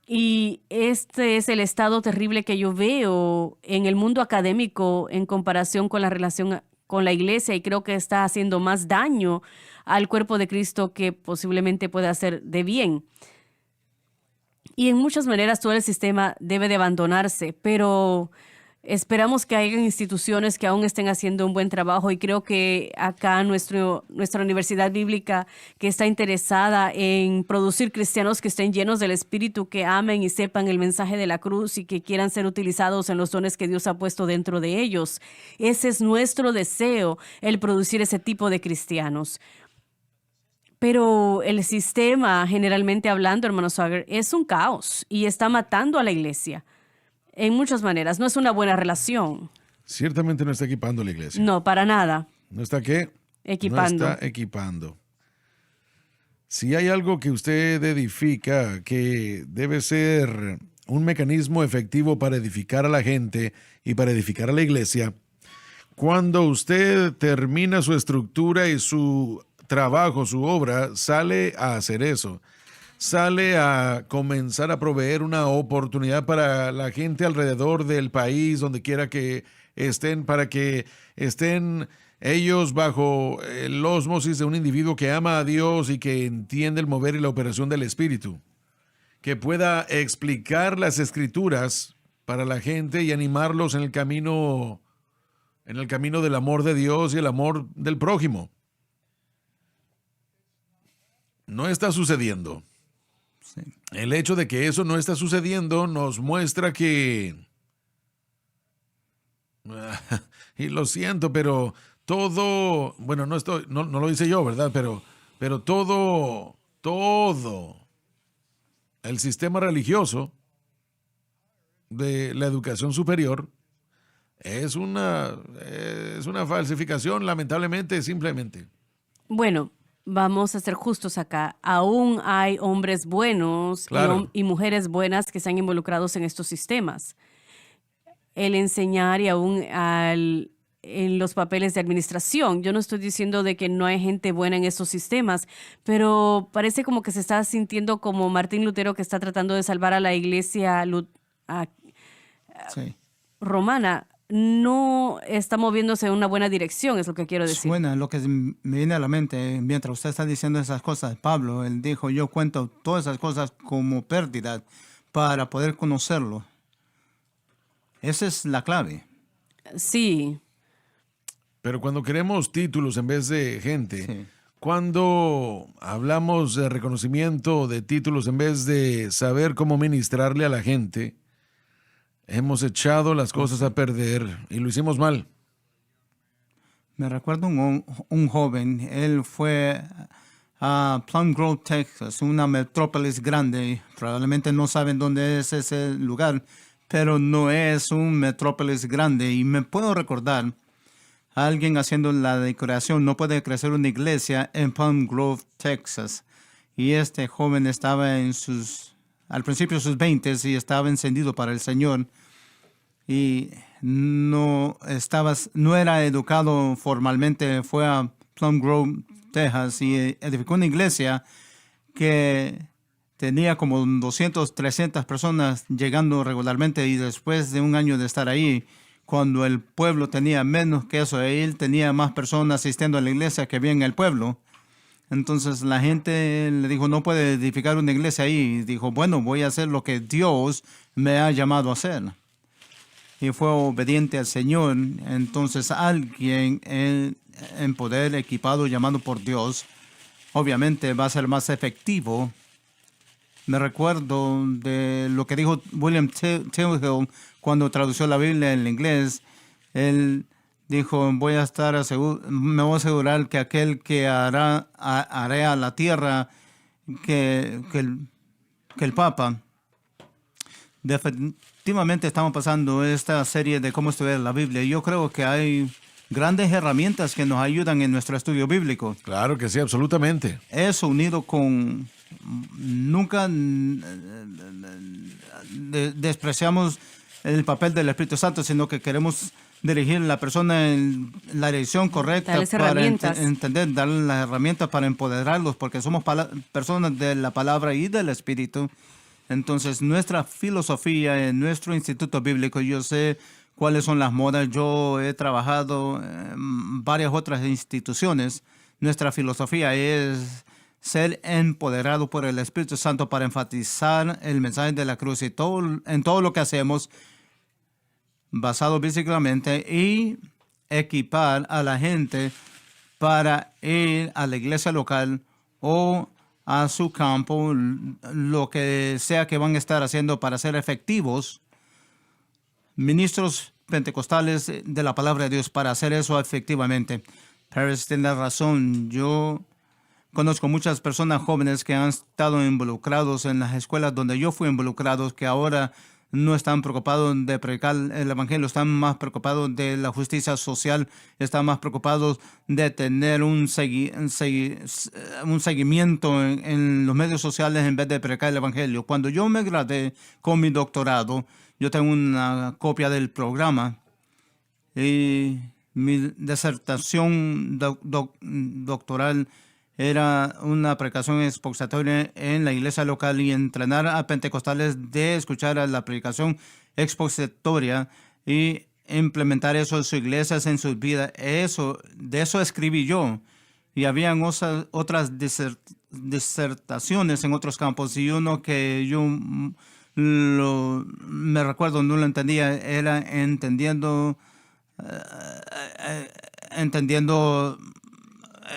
Y este es el estado terrible que yo veo en el mundo académico en comparación con la relación con la iglesia, y creo que está haciendo más daño al cuerpo de Cristo que posiblemente pueda hacer de bien. Y en muchas maneras todo el sistema debe de abandonarse, pero esperamos que haya instituciones que aún estén haciendo un buen trabajo, y creo que acá nuestra universidad bíblica, que está interesada en producir cristianos que estén llenos del Espíritu, que amen y sepan el mensaje de la cruz y que quieran ser utilizados en los dones que Dios ha puesto dentro de ellos. Ese es nuestro deseo, el producir ese tipo de cristianos. Pero el sistema, generalmente hablando, hermano Swager, es un caos y está matando a la iglesia. En muchas maneras, no es una buena relación. Ciertamente no está equipando la iglesia. No, para nada. ¿No está qué? Equipando. No está equipando. Si hay algo que usted edifica que debe ser un mecanismo efectivo para edificar a la gente y para edificar a la iglesia, cuando usted termina su estructura y su trabajo, su obra, sale a hacer eso. Sale a comenzar a proveer una oportunidad para la gente alrededor del país, donde quiera que estén, para que estén ellos bajo el ósmosis de un individuo que ama a Dios y que entiende el mover y la operación del Espíritu, que pueda explicar las Escrituras para la gente y animarlos en el camino del amor de Dios y el amor del prójimo. No está sucediendo. El hecho de que eso no está sucediendo nos muestra que, y lo siento, pero todo, bueno, no lo hice yo, ¿verdad? Pero todo el sistema religioso de la educación superior es una falsificación, lamentablemente, simplemente. Bueno, vamos a ser justos acá. Aún hay hombres buenos Claro. y mujeres buenas que están involucrados en estos sistemas. El enseñar y aún al en los papeles de administración. Yo no estoy diciendo de que no hay gente buena en estos sistemas, pero parece como que se está sintiendo como Martín Lutero, que está tratando de salvar a la iglesia Sí. romana. No está moviéndose en una buena dirección, es lo que quiero decir. Suena lo que me viene a la mente mientras usted está diciendo esas cosas. Pablo, él dijo, yo cuento todas esas cosas como pérdida para poder conocerlo. Esa es la clave. Sí. Pero cuando queremos títulos en vez de gente, Sí. cuando hablamos de reconocimiento de títulos en vez de saber cómo ministrarle a la gente, hemos echado las cosas a perder y lo hicimos mal. Me recuerdo un joven, él fue a Plum Grove, Texas, una metrópolis grande. Probablemente no saben dónde es ese lugar, pero no es un metrópolis grande. Y me puedo recordar a alguien haciendo la decoración. No puede crecer una iglesia en Plum Grove, Texas. Y este joven estaba al principio de sus 20s y estaba encendido para el Señor. Y no era educado formalmente. Fue a Plum Grove, Texas, y edificó una iglesia que tenía como 200, 300 personas llegando regularmente, y después de un año de estar ahí, cuando el pueblo tenía menos que eso, él tenía más personas asistiendo a la iglesia que había en el pueblo. Entonces la gente le dijo, no puede edificar una iglesia ahí. Y dijo, bueno, voy a hacer lo que Dios me ha llamado a hacer. Y fue obediente al Señor. Entonces alguien en poder, equipado, llamado por Dios, obviamente va a ser más efectivo. Me recuerdo de lo que dijo William Tyndale cuando tradució la Biblia en inglés. Él dijo, me voy a asegurar que aquel que haré a la tierra que el Papa. Definitivamente estamos pasando esta serie de cómo estudiar la Biblia. Yo creo que hay grandes herramientas que nos ayudan en nuestro estudio bíblico. Claro que sí, absolutamente. Eso unido con... Nunca despreciamos el papel del Espíritu Santo, sino que queremos dirigir a la persona en la dirección correcta, Darles para herramientas. entender, darle las herramientas para empoderarlos, porque somos personas de la palabra y del Espíritu. Entonces, nuestra filosofía en nuestro instituto bíblico, yo sé cuáles son las modas. Yo he trabajado en varias otras instituciones. Nuestra filosofía es ser empoderado por el Espíritu Santo para enfatizar el mensaje de la cruz y en todo lo que hacemos, basado bíblicamente, y equipar a la gente para ir a la iglesia local o a su campo, lo que sea que van a estar haciendo para ser efectivos, ministros pentecostales de la palabra de Dios, para hacer eso efectivamente. Paris tiene razón. Yo conozco muchas personas jóvenes que han estado involucrados en las escuelas donde yo fui involucrado, que ahora no están preocupados de predicar el evangelio, están más preocupados de la justicia social, están más preocupados de tener un seguimiento en los medios sociales en vez de predicar el evangelio. Cuando yo me gradué con mi doctorado, yo tengo una copia del programa, y mi disertación doctoral era una predicación expositoria en la iglesia local y entrenar a pentecostales de escuchar a la predicación expositoria y implementar eso en sus iglesias, en sus vidas. De eso escribí yo. Y habían otras disertaciones en otros campos, y uno que yo me recuerdo no lo entendía, era entendiendo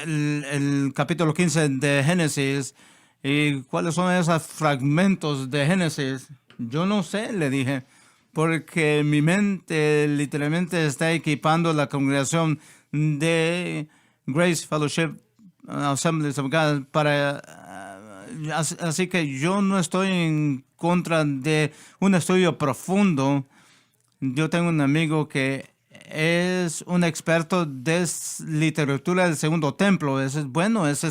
el capítulo 15 de Génesis. ¿Y cuáles son esos fragmentos de Génesis? Yo no sé, le dije, porque mi mente literalmente está equipando la congregación de Grace Fellowship Assemblies of God para... Así que yo no estoy en contra de un estudio profundo. Yo tengo un amigo que es un experto de literatura del Segundo Templo. Ese es bueno, ese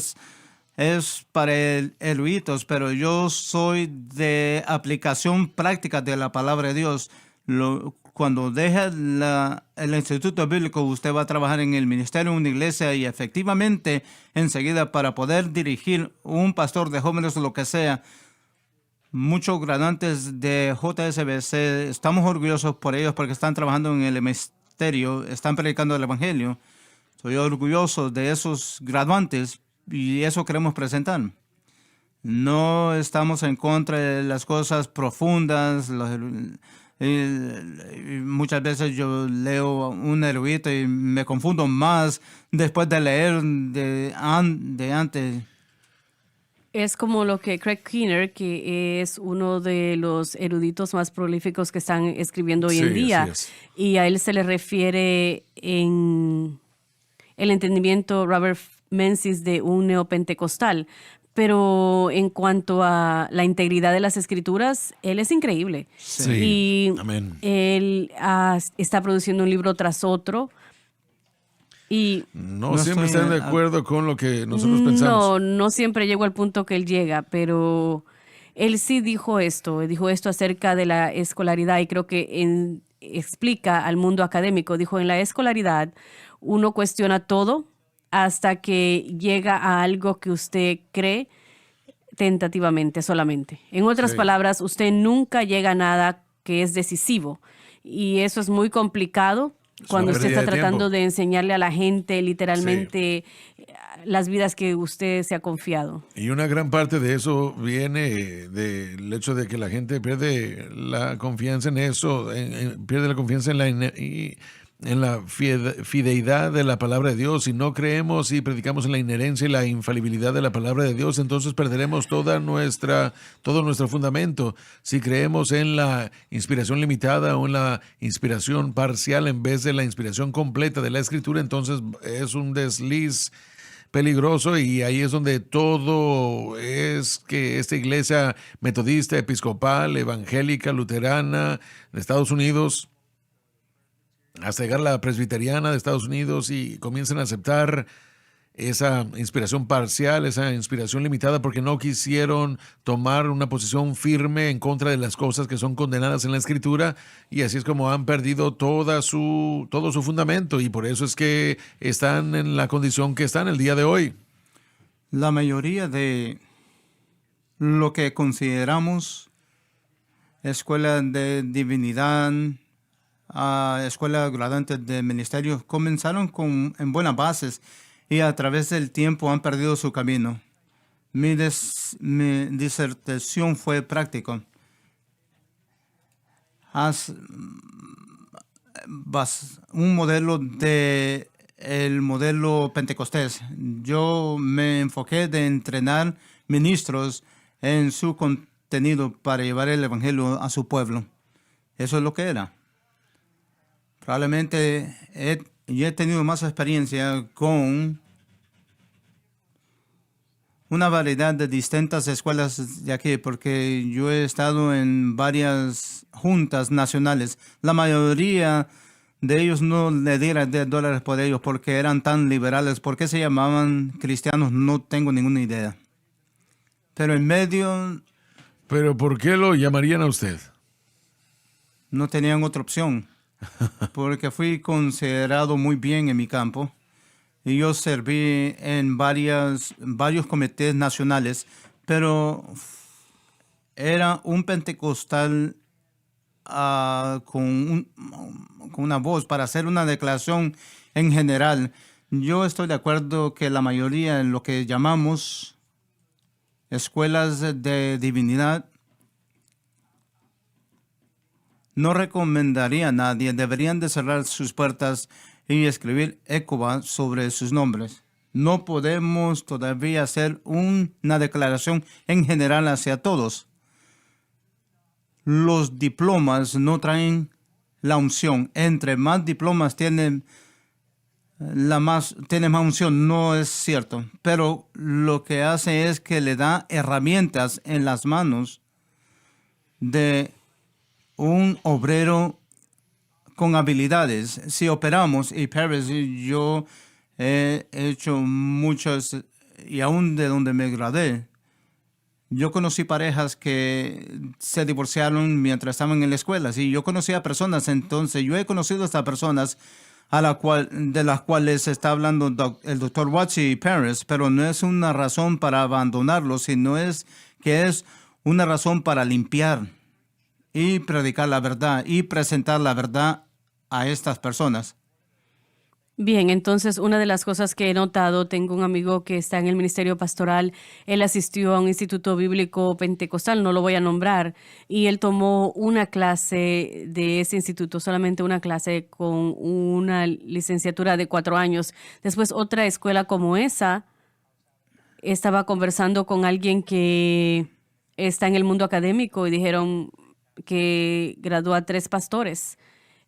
es para eruditos, pero yo soy de aplicación práctica de la palabra de Dios. cuando deja el instituto bíblico, usted va a trabajar en el ministerio de una iglesia y efectivamente enseguida para poder dirigir un pastor de jóvenes o lo que sea. Muchos graduantes de JSBC, estamos orgullosos por ellos porque están trabajando en el ministerio, están predicando el evangelio. Soy orgulloso de esos graduantes y eso queremos presentar. No estamos en contra de las cosas profundas. Muchas veces yo leo un erudito y me confundo más después de leer de antes. Es como lo que Craig Keener, que es uno de los eruditos más prolíficos que están escribiendo hoy en Sí, día, así es. y a él se le refiere en el entendimiento Robert Menzies de un neopentecostal. Pero en cuanto a la integridad de las escrituras, él es increíble. Sí, Y amén. él está produciendo un libro tras otro. Y No No siempre estoy, están de acuerdo con lo que nosotros pensamos. no siempre llego al punto que él llega, pero él sí dijo esto acerca de la escolaridad y creo que explica al mundo académico. Dijo, en la escolaridad uno cuestiona todo hasta que llega a algo que usted cree tentativamente solamente. En otras Sí. palabras, usted nunca llega a nada que es decisivo y eso es muy complicado cuando una usted está pérdida de tratando tiempo. de enseñarle a la gente literalmente las vidas que usted se ha confiado. Y una gran parte de eso viene del hecho de que la gente pierde la confianza en eso, pierde la confianza en la fideidad de la palabra de Dios. Si no creemos y predicamos en la inherencia y la infalibilidad de la palabra de Dios, entonces perderemos todo nuestro fundamento. Si creemos en la inspiración limitada o en la inspiración parcial en vez de la inspiración completa de la Escritura, entonces es un desliz peligroso, y ahí es donde todo es que esta iglesia metodista, episcopal, evangélica, luterana de Estados Unidos, hasta llegar a la presbiteriana de Estados Unidos, y comienzan a aceptar esa inspiración parcial, esa inspiración limitada, porque no quisieron tomar una posición firme en contra de las cosas que son condenadas en la Escritura, y así es como han perdido todo su fundamento, y por eso es que están en la condición que están el día de hoy. La mayoría de lo que consideramos escuela de divinidad, escuela graduantes de ministerios, comenzaron en buenas bases y a través del tiempo han perdido su camino. Mi disertación fue práctica. Un modelo de el modelo pentecostés. Yo me enfoqué de entrenar ministros en su contenido para llevar el evangelio a su pueblo. Eso es lo que era. Probablemente yo he tenido más experiencia con una variedad de distintas escuelas de aquí, porque yo he estado en varias juntas nacionales. La mayoría de ellos no le dieron $10 por ellos porque eran tan liberales. ¿Por qué se llamaban cristianos? No tengo ninguna idea. Pero en medio Pero ¿por qué lo llamarían a usted? no tenían otra opción, porque fui considerado muy bien en mi campo y yo serví en varios comités nacionales, pero era un pentecostal con una voz para hacer una declaración en general. Yo estoy de acuerdo que la mayoría en lo que llamamos escuelas de divinidad no recomendaría a nadie. Deberían de cerrar sus puertas y escribir ECOBA sobre sus nombres. No podemos todavía hacer una declaración en general hacia todos. Los diplomas no traen la unción. Entre más diplomas tienen más unción. No es cierto. Pero lo que hace es que le da herramientas en las manos de un obrero con habilidades. Si operamos, y Paris y yo he hecho muchas, y aún de donde me gradué, Yo conocí parejas que se divorciaron mientras estaban en la escuela. Sí, yo conocí a personas, entonces yo he conocido a estas personas de las cuales está hablando el doctor Watts y Paris, pero no es una razón para abandonarlos, sino es que es una razón para limpiar y predicar la verdad y presentar la verdad a estas personas. Bien, entonces una de las cosas que he notado, tengo un amigo que está en el ministerio pastoral, él asistió a un instituto bíblico pentecostal, no lo voy a nombrar, y él tomó una clase de ese instituto, solamente una clase con una licenciatura de 4 años. Después otra escuela como esa, estaba conversando con alguien que está en el mundo académico y dijeron que graduó a 3 pastores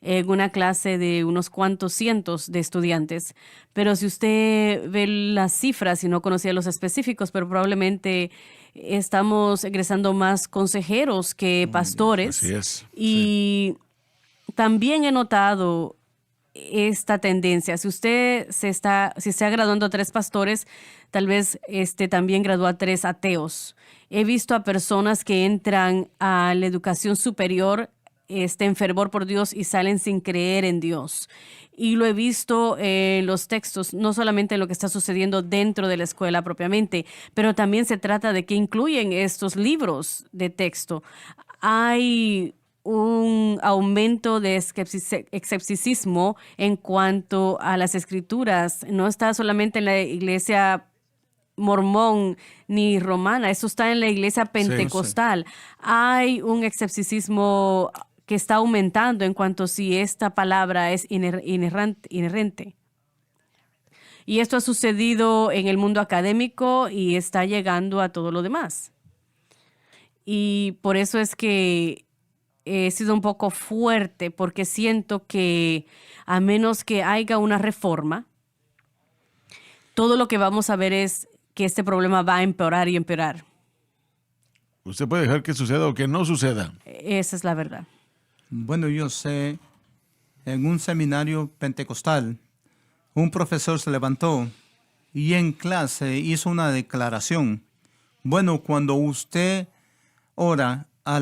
en una clase de unos cuantos cientos de estudiantes. Pero si usted ve las cifras y no conocía los específicos, pero probablemente estamos egresando más consejeros que pastores. Así es. Y también he notado esta tendencia. Si usted se está graduando a 3 pastores, tal vez también graduó a 3 ateos. He visto a personas que entran a la educación superior en fervor por Dios y salen sin creer en Dios. Y lo he visto en los textos, no solamente en lo que está sucediendo dentro de la escuela propiamente, pero también se trata de qué incluyen estos libros de texto. Hay un aumento de escepticismo en cuanto a las escrituras. No está solamente en la iglesia mormón ni romana, eso está en la iglesia pentecostal. Hay un escepticismo que está aumentando en cuanto a si esta palabra es inherente. Y esto ha sucedido en el mundo académico y está llegando a todo lo demás. Y por eso es que he sido un poco fuerte, porque siento que a menos que haya una reforma, todo lo que vamos a ver es que este problema va a empeorar y empeorar. Usted puede dejar que suceda o que no suceda. Esa es la verdad. Bueno, yo sé, en un seminario pentecostal, un profesor se levantó y en clase hizo una declaración. Bueno, cuando usted ora a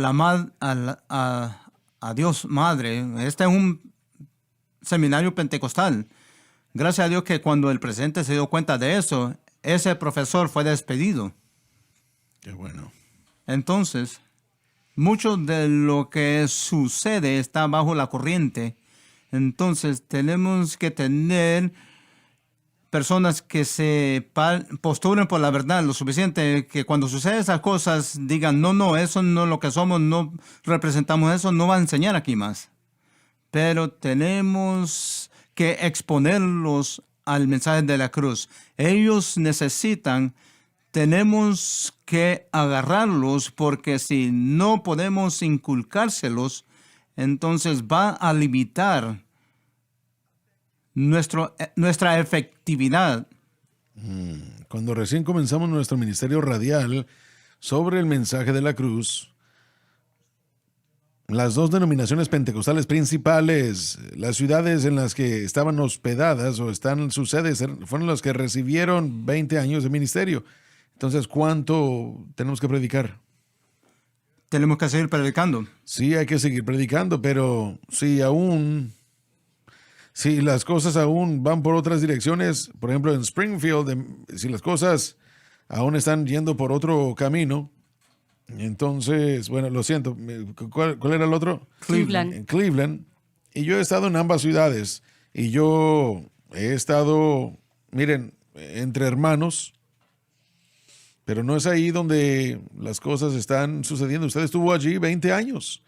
Dios Madre, este es un seminario pentecostal. Gracias a Dios que cuando el presidente se dio cuenta de eso, ese profesor fue despedido. Qué bueno. Entonces, mucho de lo que sucede está bajo la corriente. Entonces, tenemos que tener personas que se postulen por la verdad lo suficiente, que cuando suceden esas cosas digan, no, eso no es lo que somos, no representamos eso, no va a enseñar aquí más. Pero tenemos que exponerlos al mensaje de la cruz. Ellos tenemos que agarrarlos, porque si no podemos inculcárselos, entonces va a limitar nuestra efectividad. Cuando recién comenzamos nuestro ministerio radial sobre el mensaje de la cruz, las 2 denominaciones pentecostales principales, las ciudades en las que estaban hospedadas o están sus sedes, fueron las que recibieron 20 años de ministerio. Entonces, ¿cuánto tenemos que predicar? Tenemos que seguir predicando. Sí, hay que seguir predicando, pero si las cosas aún van por otras direcciones, por ejemplo en Springfield, si las cosas aún están yendo por otro camino, entonces, bueno, lo siento, ¿cuál era el otro? Cleveland. En Cleveland. Y yo he estado en ambas ciudades y yo he estado, miren, entre hermanos, pero no es ahí donde las cosas están sucediendo. Usted estuvo allí 20 años.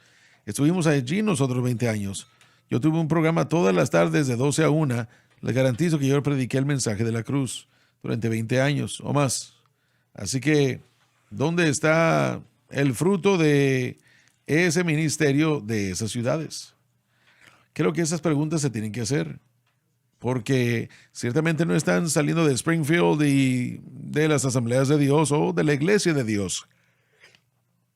Estuvimos allí nosotros 20 años. Yo tuve un programa todas las tardes de 12 a 1. Les garantizo que yo prediqué el mensaje de la cruz durante 20 años o más. Así que, ¿dónde está el fruto de ese ministerio de esas ciudades? Creo que esas preguntas se tienen que hacer, porque ciertamente no están saliendo de Springfield y de las asambleas de Dios o de la iglesia de Dios.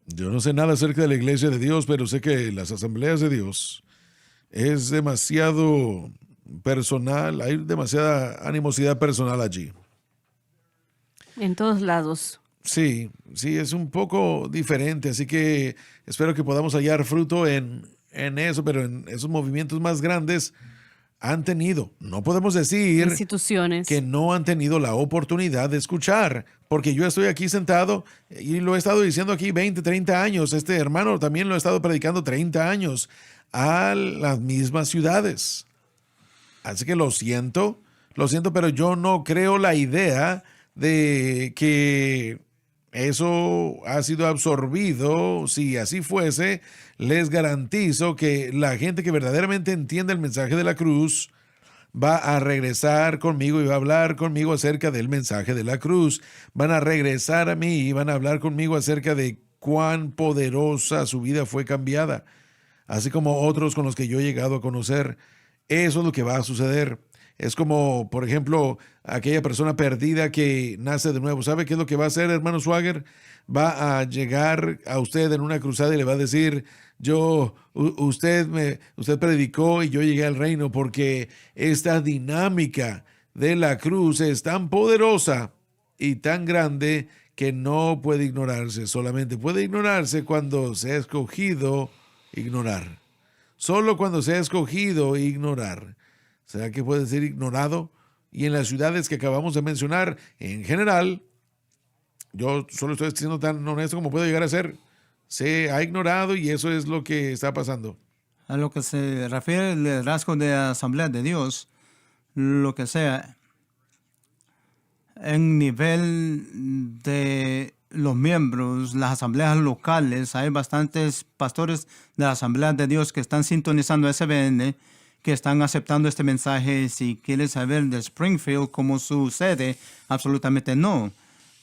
Yo no sé nada acerca de la iglesia de Dios, pero sé que las asambleas de Dios es demasiado personal, hay demasiada animosidad personal allí. En todos lados. Sí, es un poco diferente, así que espero que podamos hallar fruto en eso, pero en esos movimientos más grandes han tenido, no podemos decir Instituciones. que no han tenido la oportunidad de escuchar, porque yo estoy aquí sentado y lo he estado diciendo aquí 20, 30 años, este hermano también lo ha estado predicando 30 años a las mismas ciudades. Así que lo siento, pero yo no creo la idea de que eso ha sido absorbido. Si así fuese, les garantizo que la gente que verdaderamente entiende el mensaje de la cruz va a regresar conmigo y va a hablar conmigo acerca del mensaje de la cruz. Van a regresar a mí y van a hablar conmigo acerca de cuán poderosa su vida fue cambiada, así como otros con los que yo he llegado a conocer. Eso es lo que va a suceder. Es como, por ejemplo, aquella persona perdida que nace de nuevo. ¿Sabe qué es lo que va a hacer, hermano Swagger? Va a llegar a usted en una cruzada y le va a decir, usted predicó y yo llegué al reino, porque esta dinámica de la cruz es tan poderosa y tan grande que no puede ignorarse. Solamente puede ignorarse cuando se ha escogido ignorar. Solo cuando se ha escogido ignorar. ¿Será que puede ser ignorado? Y en las ciudades que acabamos de mencionar, en general, yo solo estoy siendo tan honesto como puedo llegar a ser, se ha ignorado y eso es lo que está pasando. A lo que se refiere al liderazgo de Asamblea de Dios, lo que sea, en nivel de los miembros, las asambleas locales, hay bastantes pastores de la Asamblea de Dios que están sintonizando SBN, que están aceptando este mensaje. Si quieres saber de Springfield como su sede, absolutamente no.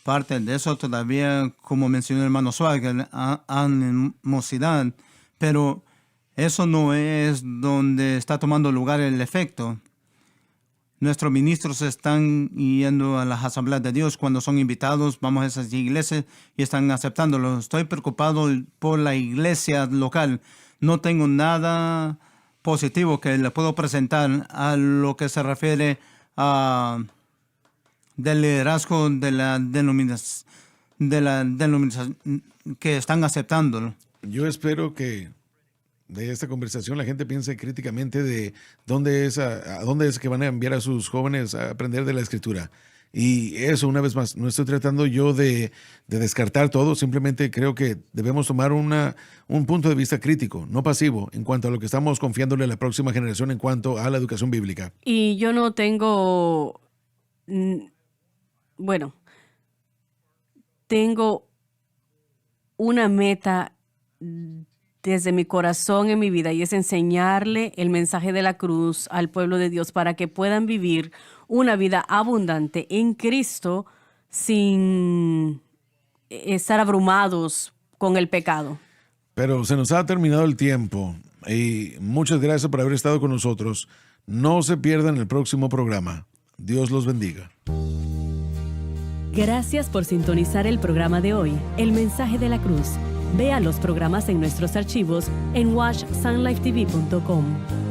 Parte de eso todavía, como mencionó el hermano Swagger, animosidad, pero eso no es donde está tomando lugar el efecto. Nuestros ministros están yendo a las asambleas de Dios cuando son invitados, vamos a esas iglesias y están aceptándolo. Estoy preocupado por la iglesia local. No tengo nada positivo que le puedo presentar a lo que se refiere a del liderazgo de la denominación que están aceptándolo. Yo espero que de esta conversación la gente piense críticamente de dónde es a dónde es que van a enviar a sus jóvenes a aprender de la Escritura. Y eso, una vez más, no estoy tratando yo de descartar todo, simplemente creo que debemos tomar un punto de vista crítico, no pasivo, en cuanto a lo que estamos confiándole a la próxima generación en cuanto a la educación bíblica. Y yo no tengo, tengo una meta desde mi corazón en mi vida, y es enseñarle el mensaje de la cruz al pueblo de Dios para que puedan vivir una vida abundante en Cristo sin estar abrumados con el pecado. Pero se nos ha terminado el tiempo y muchas gracias por haber estado con nosotros. No se pierdan el próximo programa. Dios los bendiga. Gracias por sintonizar el programa de hoy, El Mensaje de la Cruz. Vea los programas en nuestros archivos en watchsunlifetv.com.